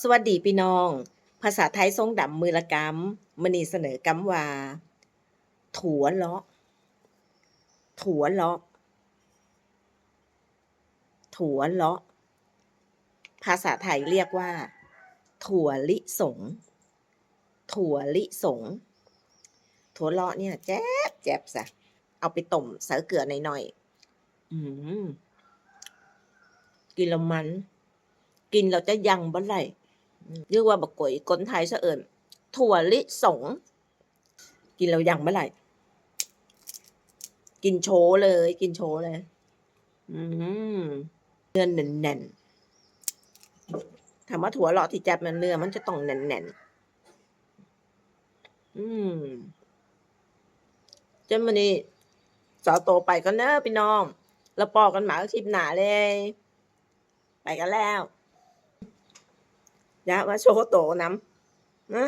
สวัสดีพี่น้องภาษาไทยทรงดำมือละกำมื้อนี้เสนอกำว่าถัวเลาะถัวเลาะถัวเลาะภาษาไทยเรียกว่าถั่วลิสงถั่วลิสงถั่วเลาะเนี่ยแจ๊บแจ๊บซะเอาไปต้มใส่เกลือหน่อยๆกินแล้วมัน กินแล้วจะยังบ่ไหลเรียกว่าบักก๋วยคนไทยซะเอิ้นถั่วลิสงกินแล้วยังบ่ไหลกินโชว์เลย กินโชว์เลย อืมเนื้อแน่นๆถามว่าถั่วเลาะที่แจ๊บมันเนื้อมันจะต้องแน่นๆจนมื้อนี้สาวโตไปก่อนเด้อพี่น้องแล้วพ้อกันใหม่คลิปหน้าเลยไปกันแล้วอย่ามาโชว์โตนำนะ